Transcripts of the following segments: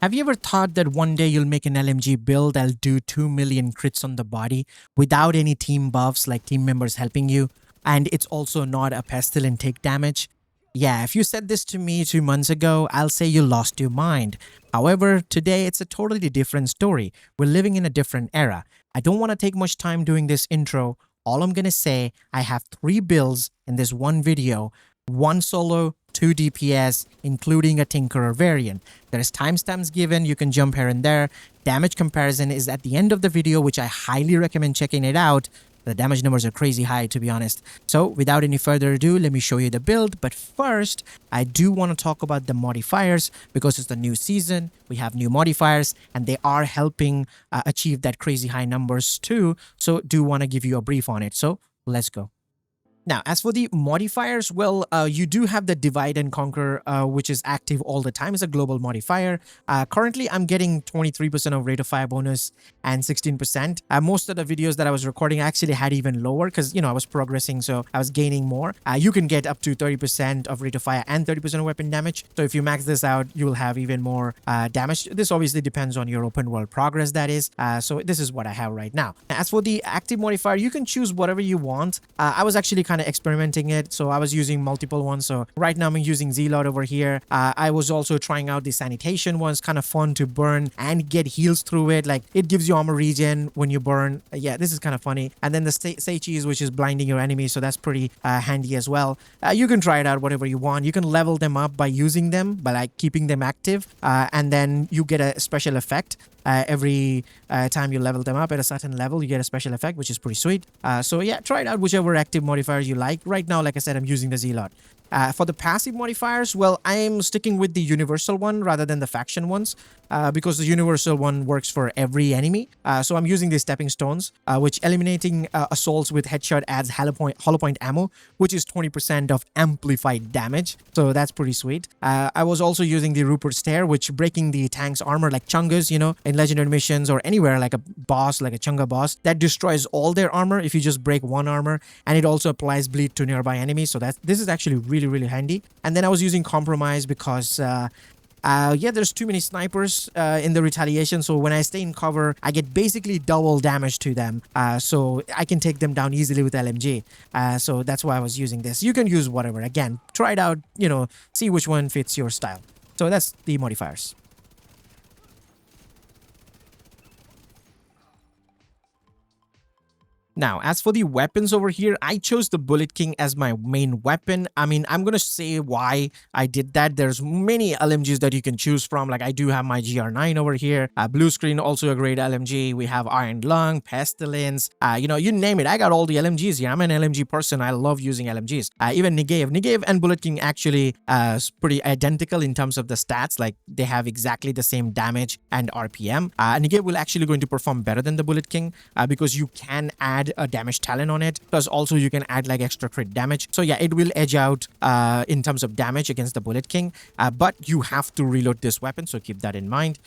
Have you ever thought that one day you'll make an LMG build that'll do 2 million crits on the body without any team buffs like team members helping you? And it's also not a pestilent take damage? Yeah, if you said this to me 2 months ago, I'll say you lost your mind. However, today it's a totally different story. We're living in a different era. I don't want to take much time doing this intro. All I'm gonna say, I have 3 builds in this one video, 1 solo, 2 DPS, including a Tinkerer variant. There's timestamps given, you can jump here and there. Damage comparison is at the end of the video, which I highly recommend checking it out. The damage numbers are crazy high, to be honest. So without any further ado, let me show you the build. But first, I do want to talk about the modifiers because it's the new season. We have new modifiers and they are helping achieve that crazy high numbers too. So do want to give you a brief on it. So let's go. Now, as for the modifiers, well, you do have the Divide and Conquer, which is active all the time. It's a global modifier. Currently, I'm getting 23% of rate of fire bonus and 16%. Most of the videos that I was recording actually had even lower because, I was progressing, so I was gaining more. You can get up to 30% of rate of fire and 30% of weapon damage. So if you max this out, you will have even more damage. This obviously depends on your open world progress, that is. So this is what I have right now. As for the active modifier, you can choose whatever you want. I was actually kind of experimenting it, so I was using multiple ones. So right now I'm using Zealot over here. I was also trying out the sanitation ones, kind of fun to burn and get heals through it. Like it gives you armor regen when you burn. Yeah, this is kind of funny. And then the Seichis, which is blinding your enemies, so that's pretty handy as well. You can try it out whatever you want. You can level them up by using them, by like keeping them active, and then you get a special effect. Every time you level them up at a certain level, you get a special effect, which is pretty sweet. So yeah, try it out whichever active modifiers you like. Right now, like I said, I'm using the Zealot. For the passive modifiers, well, I'm sticking with the universal one rather than the faction ones because the universal one works for every enemy. So I'm using the stepping stones, which eliminating assaults with headshot adds hollow point ammo, which is 20% of amplified damage. So that's pretty sweet. I was also using the Rupert Stare, which breaking the tank's armor like Chungas, in legendary missions or anywhere like a boss, like a Chunga boss, that destroys all their armor if you just break one armor, and it also applies bleed to nearby enemies. So this is actually really handy. And then I was using Compromise because yeah, there's too many snipers in the retaliation, so when I stay in cover, I get basically double damage to them, so I can take them down easily with LMG. So that's why I was using this. You can use whatever. Again, try it out, see which one fits your style. So that's the modifiers. Now, as for the weapons over here, I chose the Bullet King as my main weapon. I mean, I'm going to say why I did that. There's many LMGs that you can choose from. Like I do have my GR9 over here. Blue Screen, also a great LMG. We have Iron Lung, Pestilence, you name it. I got all the LMGs here. I'm an LMG person. I love using LMGs. Even Negev and Bullet King actually is pretty identical in terms of the stats. Like they have exactly the same damage and RPM. Negev will actually going to perform better than the Bullet King because you can add a damage talent on it, plus also you can add like extra crit damage. So yeah, it will edge out in terms of damage against the Bullet King, but you have to reload this weapon, so keep that in mind.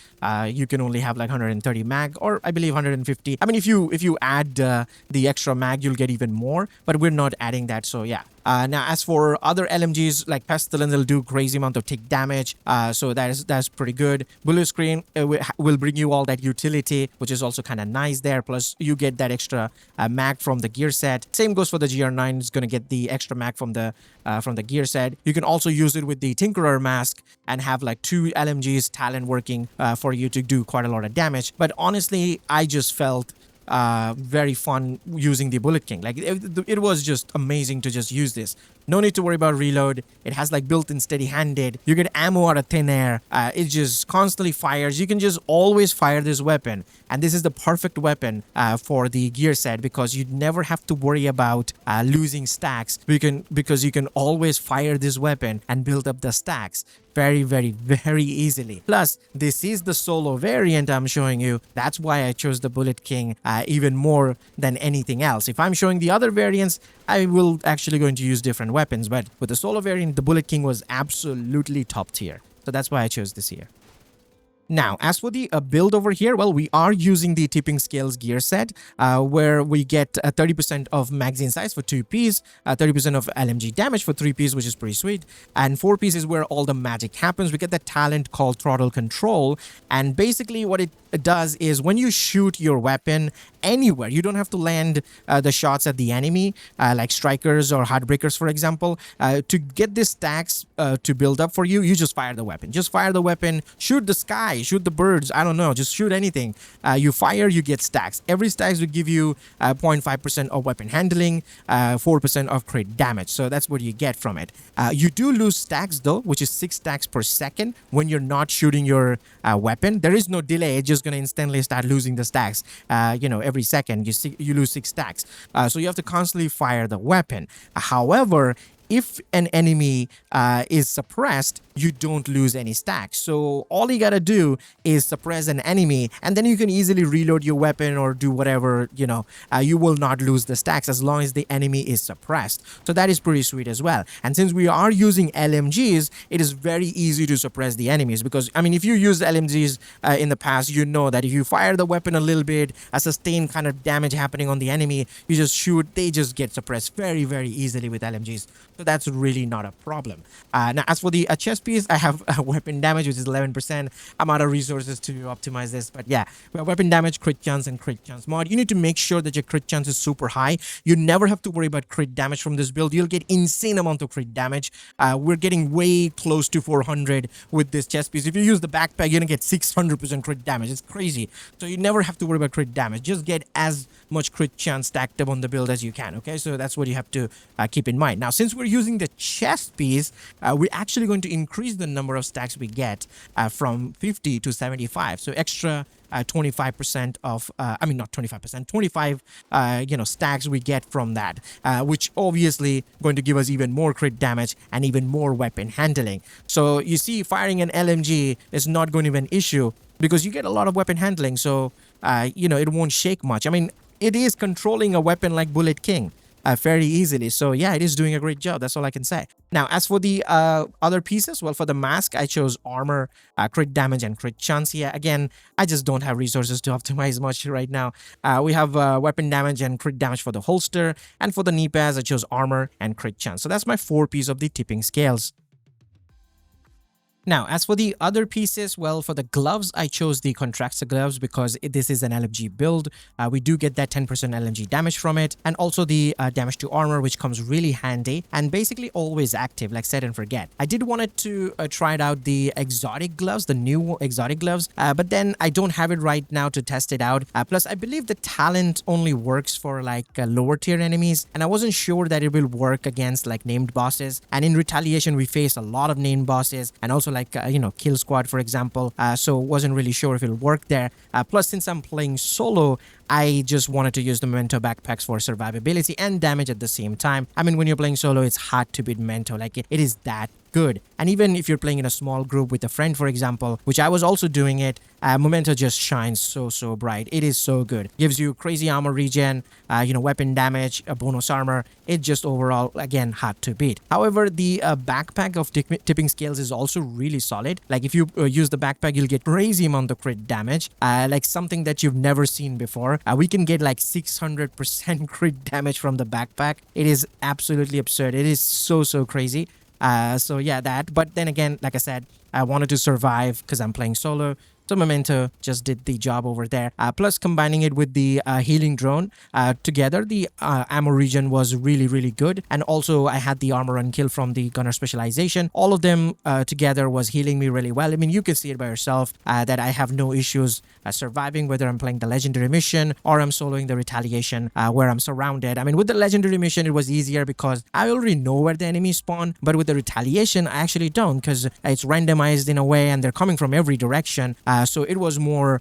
You can only have like 130 mag, or I believe 150. I mean, if you add the extra mag, you'll get even more, but we're not adding that. So yeah. Now, as for other LMGs like Pestilence, they'll do crazy amount of tick damage, so that's pretty good. Blue Screen will bring you all that utility, which is also kind of nice there. Plus, you get that extra mag from the gear set. Same goes for the GR9. It's gonna get the extra mag from the gear set. You can also use it with the Tinkerer mask and have like 2 LMGs talent working for you to do quite a lot of damage. But honestly, I just felt very fun using the Bullet King. Like it was just amazing to just use this. No need to worry about reload. It has like built-in steady-handed. You get ammo out of thin air. It just constantly fires. You can just always fire this weapon. And this is the perfect weapon for the gear set because you never have to worry about losing stacks. Because you can always fire this weapon and build up the stacks very easily. Plus, this is the solo variant I'm showing you. That's why I chose the Bullet King even more than anything else. If I'm showing the other variants, I will actually going to use different weapons, but with the solo variant, the Bullet King was absolutely top tier. So that's why I chose this here. Now, as for the build over here, well, we are using the tipping scales gear set, where we get 30% of magazine size for 2 piece, 30% of LMG damage for 3 piece, which is pretty sweet, and 4 piece is where all the magic happens. We get the talent called throttle control, and basically what it does is when you shoot your weapon anywhere, you don't have to land the shots at the enemy, like strikers or heartbreakers, for example. To get this stacks to build up for you, you just fire the weapon. Just fire the weapon, shoot the sky, shoot the birds, I don't know, just shoot anything. You fire, you get stacks. Every stacks will give you 0.5% of weapon handling, 4% of crit damage. So that's what you get from it. You do lose stacks though, which is 6 stacks per second when you're not shooting your weapon. There is no delay, it's just going to instantly start losing the stacks. Every second you lose 6 stacks. So you have to constantly fire the weapon. However, if an enemy is suppressed, you don't lose any stacks. So all you gotta do is suppress an enemy, and then you can easily reload your weapon or do whatever, you will not lose the stacks as long as the enemy is suppressed. So that is pretty sweet as well. And since we are using LMGs, it is very easy to suppress the enemies, because I mean, if you use LMGs in the past, you know that if you fire the weapon a little bit, a sustained kind of damage happening on the enemy, you just shoot, they just get suppressed very, very easily with LMGs. So that's really not a problem. Now, as for the chest piece, I have weapon damage, which is 11%. I'm out of resources to optimize this, but yeah, we have weapon damage, crit chance, and crit chance mod. You need to make sure that your crit chance is super high. You never have to worry about crit damage from this build. You'll get insane amount of crit damage. We're getting way close to 400 with this chest piece. If you use the backpack, you're gonna get 600% crit damage. It's crazy. So you never have to worry about crit damage. Just get as much crit chance stacked up on the build as you can. Okay, so that's what you have to keep in mind. Now, since we're using the chest piece, we're actually going to increase the number of stacks we get from 50 to 75. So extra 25% of, not 25%, 25, stacks we get from that, which obviously going to give us even more crit damage and even more weapon handling. So you see, firing an LMG is not going to be an issue because you get a lot of weapon handling. So, it won't shake much. I mean, it is controlling a weapon like Bullet King fairly easily. So yeah, it is doing a great job. That's all I can say. Now, as for the other pieces, well, for the mask, I chose armor, crit damage, and crit chance. Yeah, again, I just don't have resources to optimize much right now. We have weapon damage and crit damage for the holster, and for the knee pads, I chose armor and crit chance. So that's my 4 piece of the tipping scales. Now, as for the other pieces, well, for the gloves, I chose the Contractor gloves because this is an LMG build. We do get that 10% LMG damage from it, and also the damage to armor, which comes really handy and basically always active, like set and forget. I did wanted to try it out the exotic gloves, the new exotic gloves, but then I don't have it right now to test it out. Plus, I believe the talent only works for like lower tier enemies, and I wasn't sure that it will work against like named bosses. And in Retaliation, we face a lot of named bosses, and also like Kill Squad, for example, so wasn't really sure if it'll work there. Plus, since I'm playing solo, I just wanted to use the Memento backpacks for survivability and damage at the same time. I mean, when you're playing solo, it's hard to beat Memento. Like it is that good. And even if you're playing in a small group with a friend, for example, which I was also doing it, Memento just shines so bright. It is so good. Gives you crazy armor regen, weapon damage, a bonus armor. It just overall, again, hard to beat. However, the backpack of tipping scales is also really solid. Like if you use the backpack, you'll get crazy amount of crit damage, like something that you've never seen before. We can get like 600% crit damage from the backpack. It is absolutely absurd. It is so crazy. So yeah, that. But then again, like I said, I wanted to survive because I'm playing solo. So Memento just did the job over there. Plus, combining it with the healing drone together, the ammo regen was really good. And also, I had the armor and kill from the gunner specialization. All of them together was healing me really well. I mean, you can see it by yourself that I have no issues surviving, whether I'm playing the legendary mission or I'm soloing the Retaliation where I'm surrounded. I mean, with the legendary mission, it was easier because I already know where the enemies spawn. But with the Retaliation, I actually don't, because it's randomized in a way and they're coming from every direction. So it was more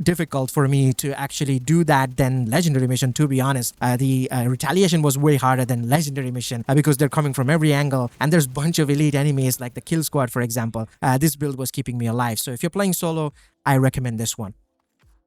difficult for me to actually do that than legendary mission, to be honest. The Retaliation was way harder than legendary mission because they're coming from every angle and there's a bunch of elite enemies like the Kill Squad, for example. This build was keeping me alive. So if you're playing solo, I recommend this one.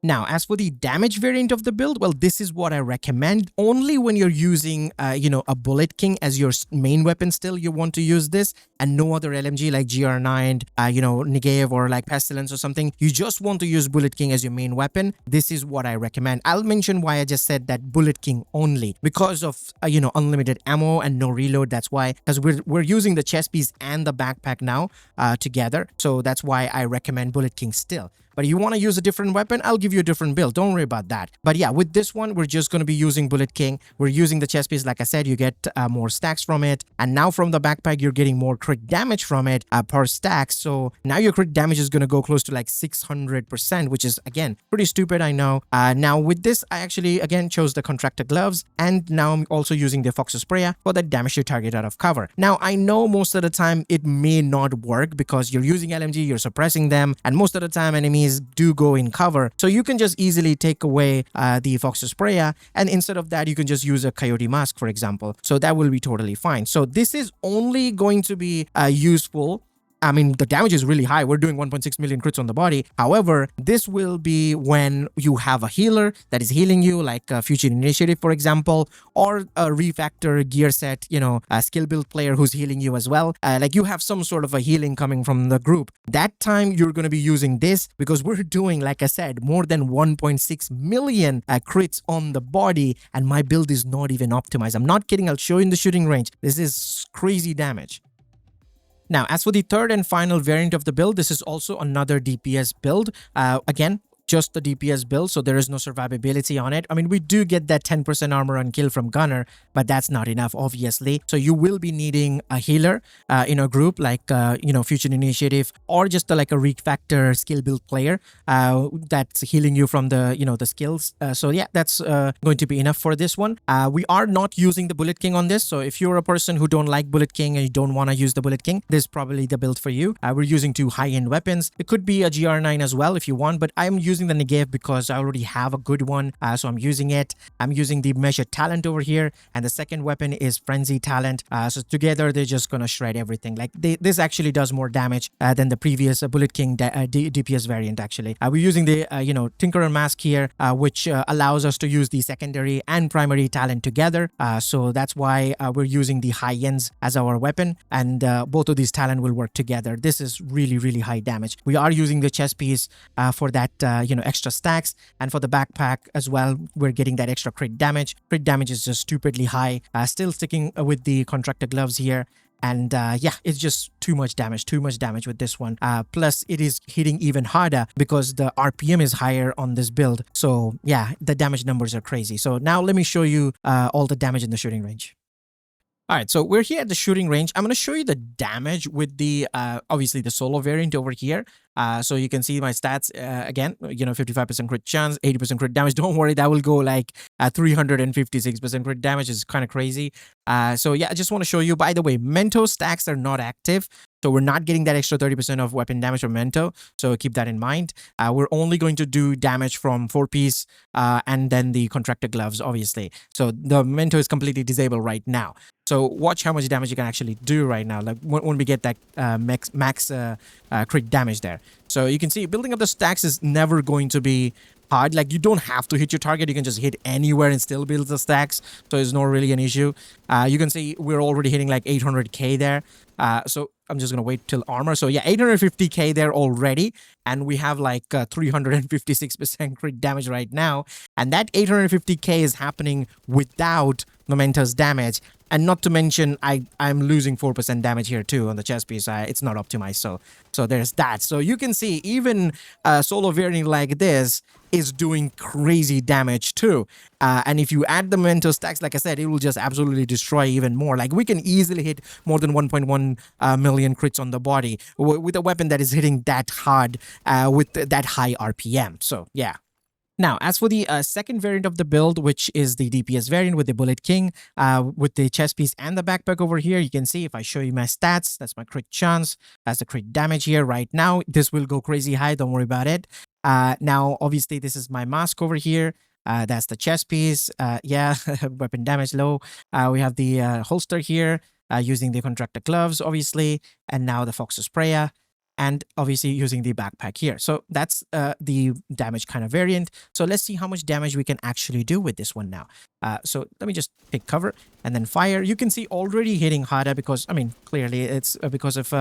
Now, as for the damage variant of the build, well, this is what I recommend. Only when you're using, a Bullet King as your main weapon still, you want to use this, and no other LMG like GR9, Negev or like Pestilence or something. You just want to use Bullet King as your main weapon. This is what I recommend. I'll mention why I just said that Bullet King only. Because of, unlimited ammo and no reload. That's why, because we're using the chest piece and the backpack now together. So that's why I recommend Bullet King still. But if you want to use a different weapon, I'll give you a different build. Don't worry about that. But yeah, with this one, we're just going to be using Bullet King. We're using the chest piece. Like I said, you get more stacks from it. And now from the backpack, you're getting more crit damage from it per stack. So now your crit damage is going to go close to like 600%, which is, again, pretty stupid, I know. Now with this, I actually, again, chose the Contractor Gloves. And now I'm also using the Fox Sprayer for that damage your target out of cover. Now, I know most of the time it may not work because you're using LMG, you're suppressing them. And most of the time, enemies do go in cover, so you can just easily take away the Fox Sprayer, and instead of that you can just use a Coyote Mask, for example. So that will be totally fine. So this is only going to be useful. I mean, the damage is really high. We're doing 1.6 million crits on the body. However, this will be when you have a healer that is healing you, like a Future Initiative, for example, or a refactor gear set, a skill build player who's healing you as well. Like you have some sort of a healing coming from the group. That time you're going to be using this because we're doing, like I said, more than 1.6 million crits on the body, and my build is not even optimized. I'm not kidding. I'll show you in the shooting range. This is crazy damage. Now, as for the third and final variant of the build, this is also another DPS build. Again, just the DPS build, so there is no survivability on it. I mean, we do get that 10% armor on kill from Gunner, but that's not enough, obviously. So you will be needing a healer in a group like, Future Initiative, or just like a refactor skill build player that's healing you from the, the skills. So yeah, that's going to be enough for this one. We are not using the Bullet King on this. So if you're a person who don't like Bullet King and you don't want to use the Bullet King, this is probably the build for you. We're using two high-end weapons. It could be a GR9 as well if you want, but I'm using the Negev because I already have a good one, so I'm using it. I'm using the Measured Talent over here, and the second weapon is Frenzy Talent. So together they're just gonna shred everything. Like this actually does more damage than the previous Bullet King DPS variant. Actually, we're using the Tinkerer Mask here, which allows us to use the secondary and primary talent together. So that's why we're using the high ends as our weapon, and both of these talent will work together. This is really, really high damage. We are using the chest piece for that extra stacks, and for the backpack as well, we're getting that extra crit damage. Crit damage is just stupidly high. Still sticking with the Contractor Gloves here. And yeah, it's just too much damage with this one. Plus, it is hitting even harder because the RPM is higher on this build. So yeah, the damage numbers are crazy. So now let me show you all the damage in the shooting range. All right, so we're here at the shooting range. I'm going to show you the damage with the, obviously, the solo variant over here. So you can see my stats, again, 55% crit chance, 80% crit damage. Don't worry, that will go like 356% crit damage. Is kind of crazy. So yeah, I just want to show you, by the way, Mento stacks are not active. So we're not getting that extra 30% of weapon damage from Mento. So keep that in mind. We're only going to do damage from 4-piece and then the Contractor Gloves, obviously. So the Mento is completely disabled right now. So watch how much damage you can actually do right now, like when we get that max crit damage there. So you can see building up the stacks is never going to be hard. Like you don't have to hit your target. You can just hit anywhere and still build the stacks. So it's not really an issue. You can see we're already hitting like 800k there. So I'm just going to wait till armor. So yeah, 850k there already. And we have like 356% crit damage right now. And that 850k is happening without Momento's damage. And not to mention, I'm losing 4% damage here too on the chest piece. It's not optimized. So there's that. So you can see even a solo variant like this is doing crazy damage too. And if you add the mental stacks, like I said, it will just absolutely destroy even more. Like we can easily hit more than 1.1 million crits on the body with a weapon that is hitting that hard with that high RPM. So yeah. Now, as for the second variant of the build, which is the DPS variant with the Bullet King, with the chest piece and the backpack over here, you can see if I show you my stats, that's my crit chance, that's the crit damage here right now. This will go crazy high, don't worry about it. Now, obviously, this is my mask over here. That's the chest piece. Yeah, weapon damage low. We have the holster here, using the Contractor Gloves, obviously, and now the Fox Sprayer. and obviously using the backpack here. So that's the damage kind of variant. So let's see how much damage we can actually do with this one now. So let me just take cover and then fire. You can see already hitting harder because, I mean, clearly it's because of,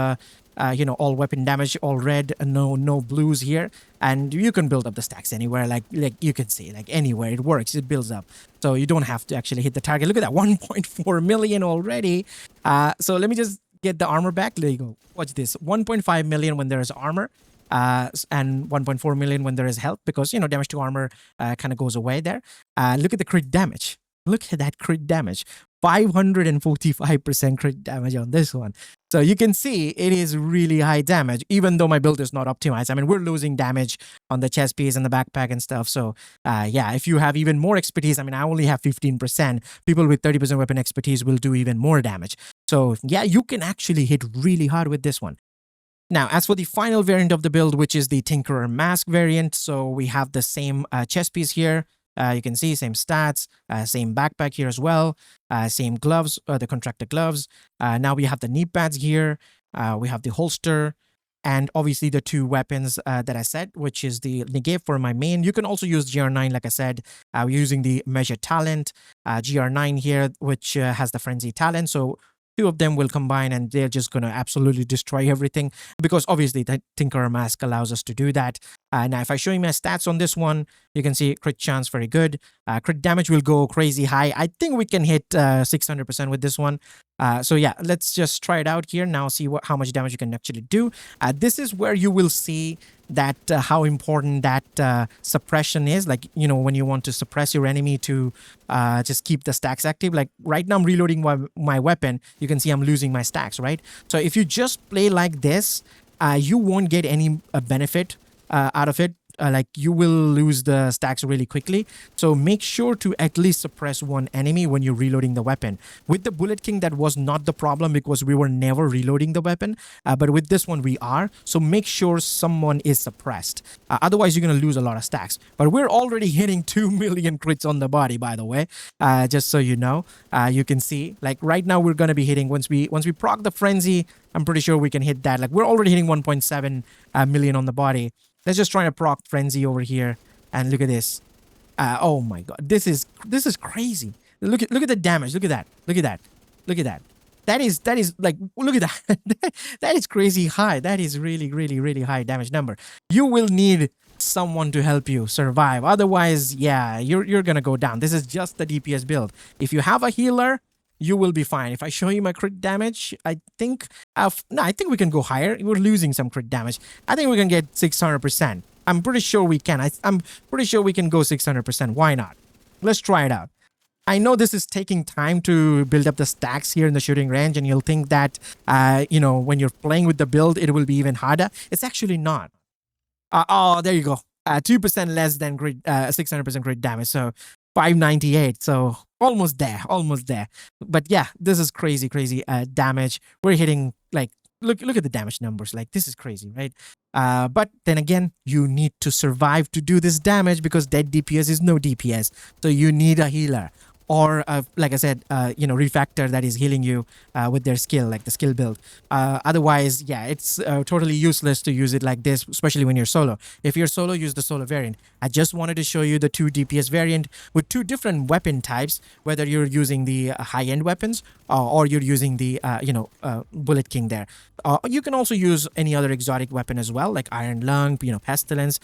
you know, all weapon damage, all red, no blues here. And you can build up the stacks anywhere, like you can see, like anywhere it works, it builds up. So you don't have to actually hit the target. Look at that, 1.4 million already. So let me just get the armor back. There you go. Watch this. 1.5 million when there is armor, and 1.4 million when there is health, because, you know, damage to armor kind of goes away there. Look at the crit damage. Look at that crit damage. 545% crit damage on this one. So you can see it is really high damage, even though my build is not optimized. I mean, we're losing damage on the chest piece and the backpack and stuff. So yeah, if you have even more expertise, I mean, I only have 15%. People with 30% weapon expertise will do even more damage. So yeah, you can actually hit really hard with this one. Now, as for the final variant of the build, which is the Tinkerer Mask variant, so we have the same chest piece here. You can see same stats, same backpack here as well, same gloves, the contractor gloves. Now we have the knee pads here. We have the holster, and obviously the two weapons that I said, which is the negate for my main. You can also use GR9, like I said. We're using the measure talent, GR9 here, which has the frenzy talent. So two of them will combine and they're just going to absolutely destroy everything, because obviously the Tinkerer Mask allows us to do that. Now, if I show you my stats on this one, you can see crit chance very good. Crit damage will go crazy high. I think we can hit 600% with this one. So yeah, let's just try it out here now, see how much damage you can actually do. This is where you will see that how important that suppression is. Like, you know, when you want to suppress your enemy to just keep the stacks active. Like right now I'm reloading my weapon. You can see I'm losing my stacks, right? So if you just play like this, you won't get any benefit out of it. Like you will lose the stacks really quickly. So make sure to at least suppress one enemy when you're reloading the weapon. With the Bullet King, that was not the problem because we were never reloading the weapon. But with this one, we are. So make sure someone is suppressed. Otherwise, you're going to lose a lot of stacks. But we're already hitting 2 million crits on the body, by the way. Just so you know, you can see, like right now, we're going to be hitting, once we proc the frenzy, I'm pretty sure we can hit that. Like we're already hitting 1.7 million on the body. Let's just try to proc frenzy over here, and look at this. Oh my god, this is crazy. Look at the damage. Look at that. Look at that. Look at that. That is like, look at that. That is crazy high. That is really high damage number. You will need someone to help you survive. Otherwise, yeah, you're gonna go down. This is just the DPS build. If you have a healer, you will be fine. If I show you my crit damage, I think I think we can go higher. We're losing some crit damage. I think we can get 600%. I'm pretty sure we can. I'm pretty sure we can go 600%. Why not? Let's try it out. I know this is taking time to build up the stacks here in the shooting range, and you'll think that, you know, when you're playing with the build, it will be even harder. It's actually not. Oh, there you go. 2% less than 600% crit damage. So 598. So almost there. But yeah, this is crazy damage. We're hitting, like, look at the damage numbers. Like, this is crazy, right? But then again, you need to survive to do this damage, because dead DPS is no DPS. So you need a healer, or like I said, you know, refactor that is healing you with their skill, like the skill build. Otherwise, yeah, it's totally useless to use it like this, especially when you're solo. If you're solo, use the solo variant. I just wanted to show you the two DPS variant with two different weapon types, whether you're using the high-end weapons or you're using the you know, Bullet King there. You can also use any other exotic weapon as well, like Iron Lung, you know, Pestilence.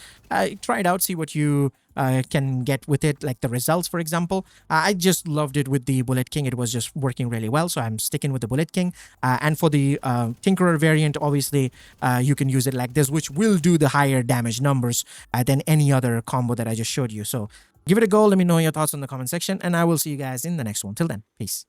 Try it out, see what you can get with it, like the results, for example. I just loved it with the Bullet King. It was just working really well, so I'm sticking with the Bullet King. And for the Tinkerer variant, obviously, you can use it like this, which will do the higher damage numbers than any other combo that I just showed you. So give it a go. Let me know your thoughts in the comment section, and I will see you guys in the next one. Till then, peace.